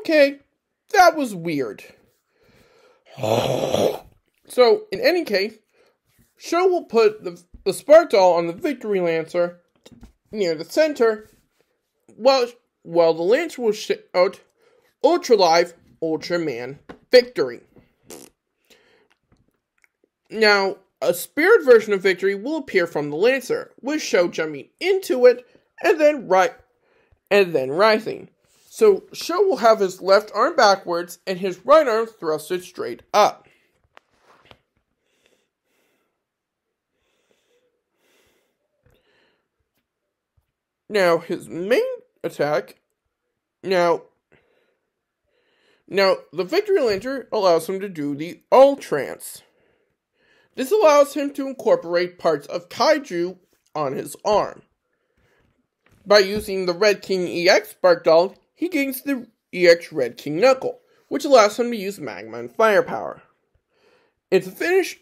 Okay, that was weird. So, in any case, Sho will put the Spark Doll on the Victory Lancer near the center, while the Lancer will shout Ultra Live, Ultraman, Victory. Now, a spirit version of Victory will appear from the Lancer, with Sho jumping into it and then rising. So, Sho will have his left arm backwards and his right arm thrusted straight up. Now, his main attack. Now, the Victory Lancer allows him to do the Ultrance. This allows him to incorporate parts of Kaiju on his arm. By using the Red King EX Spark Doll, he gains the EX Red King Knuckle, which allows him to use Magma and Firepower. And to finish,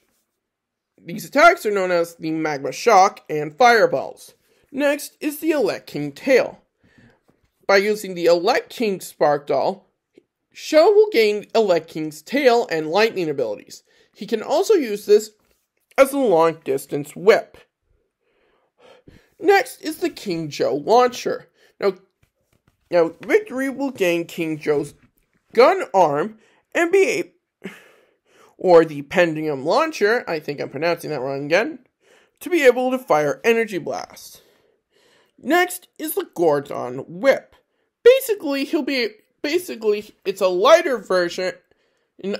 these attacks are known as the Magma Shock and Fireballs. Next is the Elect King Tail. By using the Elect King Spark Doll, Sho will gain Elect King's Tail and Lightning abilities. He can also use this as a long-distance whip. Next is the King Joe Launcher. Now Victory will gain King Joe's gun arm and or the Pendulum Launcher, I think I'm pronouncing that wrong again, to be able to fire Energy Blast. Next is the Gordon Whip. Basically, it's a lighter version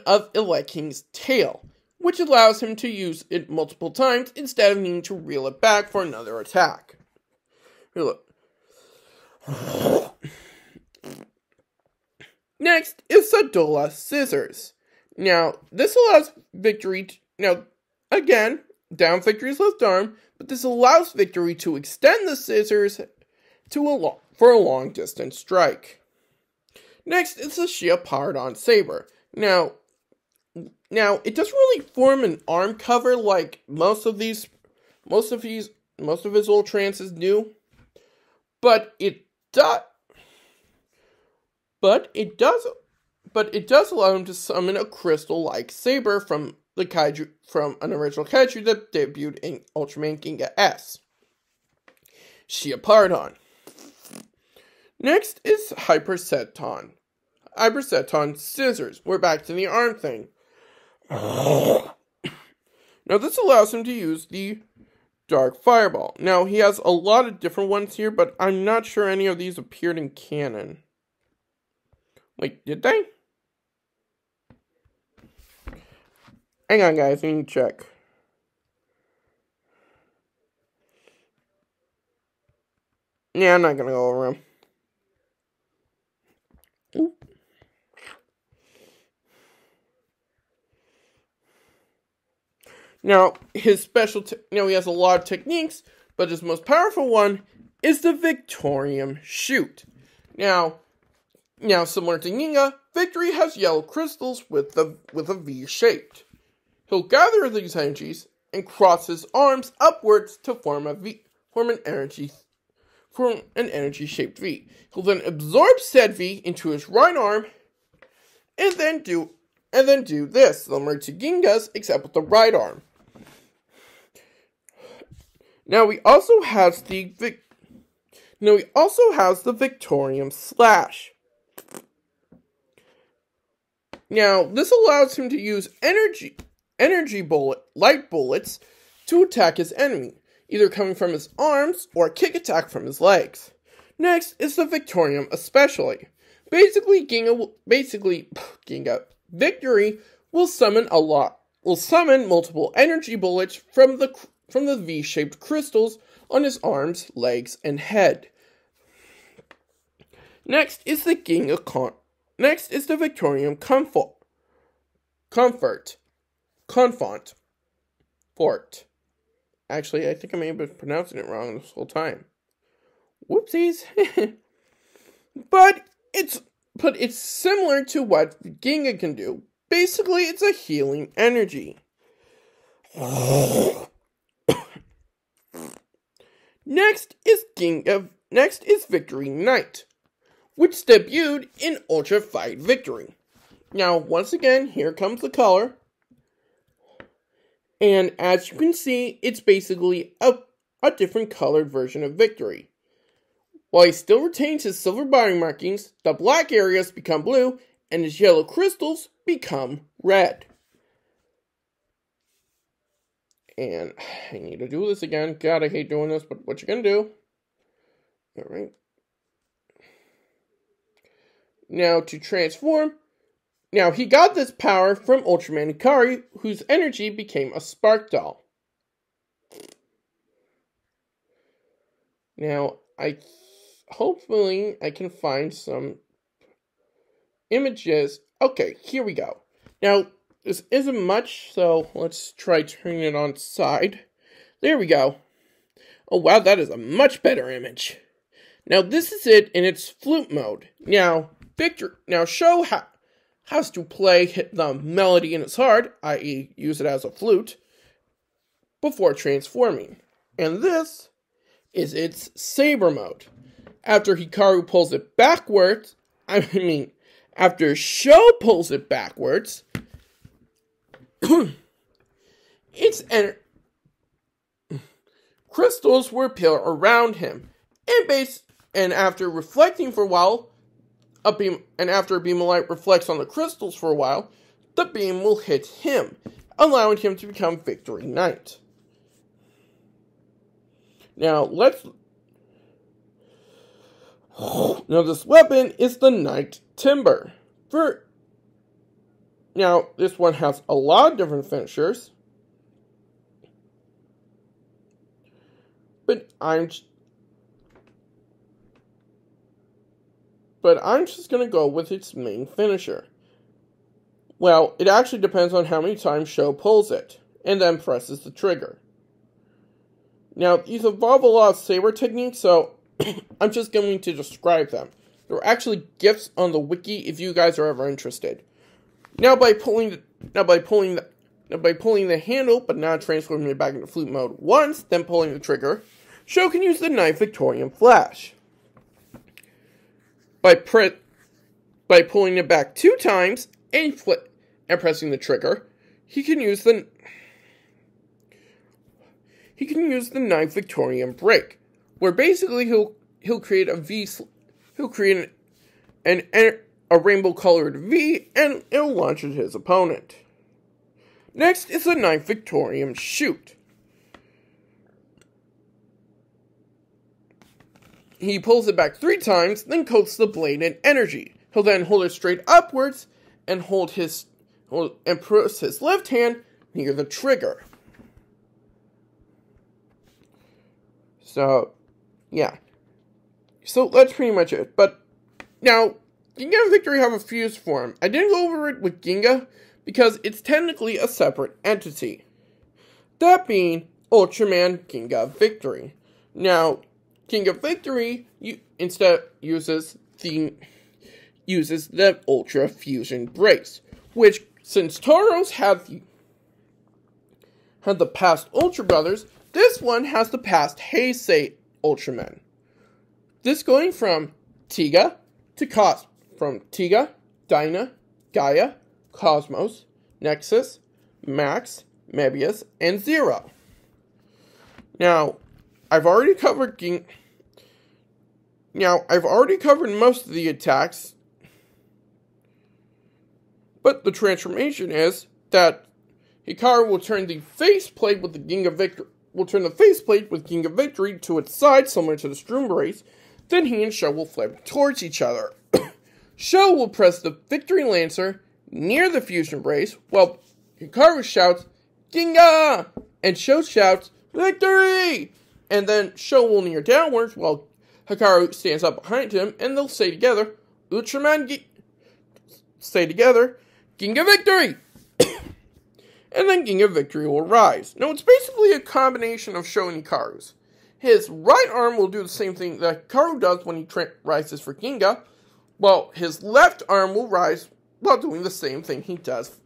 of Elect King's tail, which allows him to use it multiple times instead of needing to reel it back for another attack. Here, look. Next is Sadula Scissors. Now, this allows Victory again, down Victory's left arm, but this allows Victory to extend the scissors for a long distance strike. Next is the Shia Pardon Saber. Now, it doesn't really form an arm cover like most of his Ultrances do, but it does allow him to summon a crystal-like saber from an original kaiju that debuted in Ultraman Ginga S. Shia Pardon. Next is Hyperceton. Hyperceton Scissors. We're back to the arm thing. Now this allows him to use the Dark Fireball. Now he has a lot of different ones here, but I'm not sure any of these appeared in canon. Wait, did they? Hang on, guys, I need to check. Yeah, I'm not gonna go over them. Now, his he has a lot of techniques, but his most powerful one is the Victorium Shoot. Now, similar to Ginga, Victory has yellow crystals with a V shaped. He'll gather these energies and cross his arms upwards to form an energy shaped V. He'll then absorb said V into his right arm, and then do this, similar to Ginga's, except with the right arm. Now he also has the Victorium Slash. Now this allows him to use light bullets to attack his enemy, either coming from his arms or a kick attack from his legs. Next is the Victorium Especially. Victory will summon multiple energy bullets from the V-shaped crystals on his arms, legs, and head. Next is the Victorium Confont. Actually, I think I may have been pronouncing it wrong this whole time. Whoopsies. But it's similar to what Ginga can do. Basically, it's a healing energy. Next is Victory Knight, which debuted in Ultra Fight Victory. Now, once again, here comes the color. And as you can see, it's basically a different colored version of Victory. While he still retains his silver body markings, the black areas become blue, and his yellow crystals become red. And I need to do this again. God, I hate doing this, but what you gonna do? Alright. Now, to transform. Now, he got this power from Ultraman Hikari, whose energy became a spark doll. Now, hopefully I can find some images. Okay, here we go. Now, this isn't much, so let's try turning it on side. There we go. Oh wow, that is a much better image. Now, this is it in its flute mode. Now, Sho has to play the melody in its heart, i.e. use it as a flute, before transforming. And this is its saber mode. After Hikaru pulls it backwards, after Sho pulls it backwards, crystals will appear around him, and after reflecting for a while, after a beam of light reflects on the crystals for a while, the beam will hit him, allowing him to become Victory Knight. Now this weapon is the Knight Timber. Now, this one has a lot of different finishers, but I'm just going to go with its main finisher. Well, it actually depends on how many times Sho pulls it, and then presses the trigger. Now, these involve a lot of saber techniques, so I'm just going to describe them. There are actually GIFs on the wiki if you guys are ever interested. Now, by pulling the handle, but not transforming it back into flute mode once, then pulling the trigger, Sho can use the Knight Victorian Flash. By pulling it back 2 times and pressing the trigger, he can use the Knight Victorian Break, where basically he'll create a rainbow colored V, and it'll launch at his opponent. Next is the Knight Victorian Shoot. He pulls it back 3 times, then coats the blade in energy. He'll then hold it straight upwards and press his left hand near the trigger. So, yeah. So that's pretty much it. But now, Ginga and Victory have a fuse form. I didn't go over it with Ginga because it's technically a separate entity. That being Ultraman Ginga Victory. Now, Ginga Victory instead uses the Ultra Fusion Brace, which, since Taro's had the past Ultra Brothers, this one has the past Heisei Ultramen. This going from Tiga to Tiga, Dyna, Gaia, Cosmos, Nexus, Max, Mebius, and Zero. Now, I've already covered most of the attacks, but the transformation is that Hikaru will turn the faceplate with Ginga Victory to its side, similar to the Strum Brace. Then he and Sho will flip towards each other. Sho will press the Victory Lancer near the Fusion Brace, while Hikaru shouts, Ginga! And Sho shouts, Victory! And then Sho will near downwards, while Hikaru stands up behind him, and they'll say together, Ginga Victory! And then Ginga Victory will rise. Now, it's basically a combination of Sho and Hikaru's. His right arm will do the same thing that Hikaru does when he rises for Ginga, while his left arm will rise while doing the same thing he does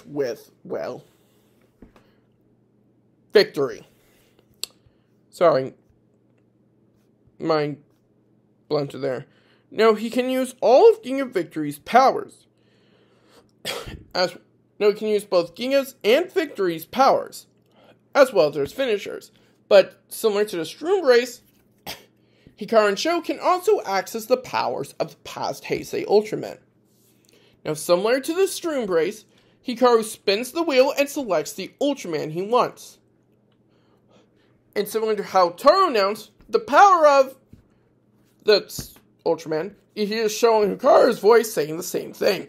with, well, Victory. Sorry. My blunted there. Now he can use all of Ginga Victory's powers. He can use both Ginga's and Victory's powers, as well as their finishers. But similar to the Shroom race, Hikaru and Sho can also access the powers of the past Heisei Ultraman. Now, similar to the Shroom race, Hikaru spins the wheel and selects the Ultraman he wants. And similar to how Taro announced the power of the Ultraman, he is showing Hikaru's voice saying the same thing.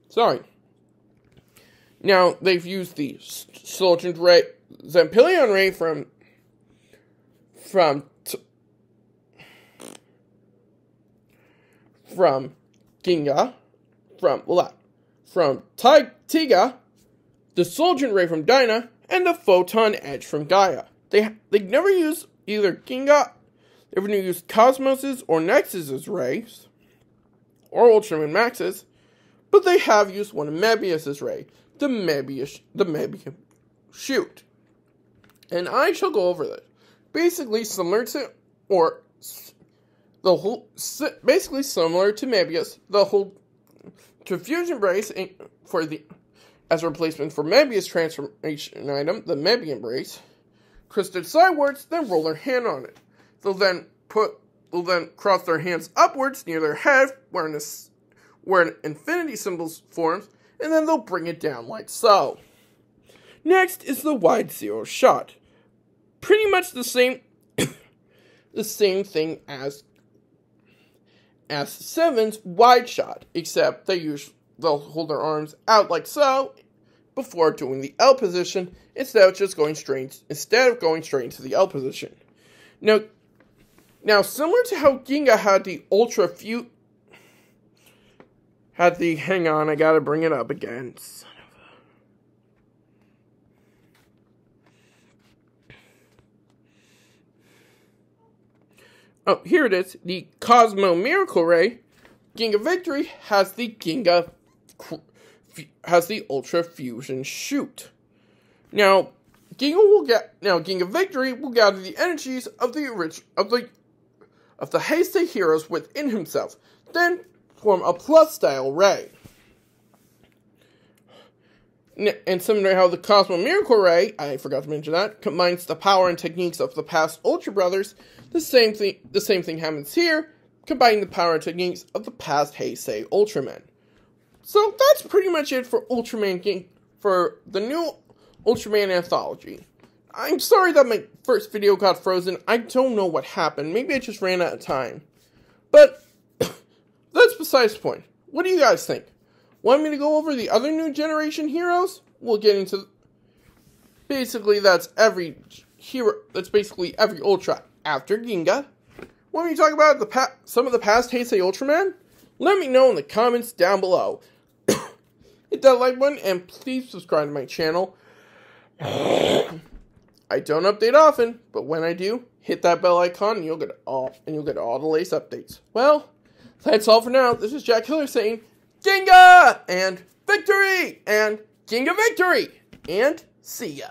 Sorry. Now, they've used the Soldier Ray, Zampillion Ray from Ginga, from Tiga, the Soldier Ray from Dyna, and the Photon Edge from Gaia. They never use either Ginga, they never used Cosmos's or Nexus's rays, or Ultraman Max's, but they have used one of Mebius's ray, the Mebius shoot. And I shall go over this. Basically similar to Mebius, the whole Fusion Brace as a replacement for Mebius transformation item, the Mebian Brace, twisted sidewards, then roll their hand on it. They'll then cross their hands upwards near their head, where an infinity symbol forms, and then they'll bring it down like so. Next is the wide zero shot. Pretty much the same thing as Seven's wide shot, except they'll hold their arms out like so before doing the L position instead of going straight into the L position. Now similar to how Ginga had the hang on, I gotta bring it up again. Son of a... Oh, here it is. The Cosmo Miracle Ray. Ginga Victory has the Ultra Fusion Shoot. Now, Ginga Victory will gather the energies of the Heisei heroes within himself, then form a plus style ray. And similar to how the Cosmo Miracle Ray, I forgot to mention that, combines the power and techniques of the past Ultra Brothers, the same thing happens here, combining the power and techniques of the past Heisei Ultraman. So that's pretty much it for for the new Ultraman anthology. I'm sorry that my first video got frozen. I don't know what happened. Maybe I just ran out of time. But that's besides the point. What do you guys think? Want me to go over the other new generation heroes? We'll get into... Basically, that's every hero... That's basically every Ultra after Ginga. Want me to talk about some of the past Heisei Ultraman? Let me know in the comments down below. Hit that like button and please subscribe to my channel. I don't update often, but when I do, hit that bell icon and you'll get all the latest updates. Well, that's all for now. This is Jack Hiller saying Ginga and Victory and Ginga Victory and see ya.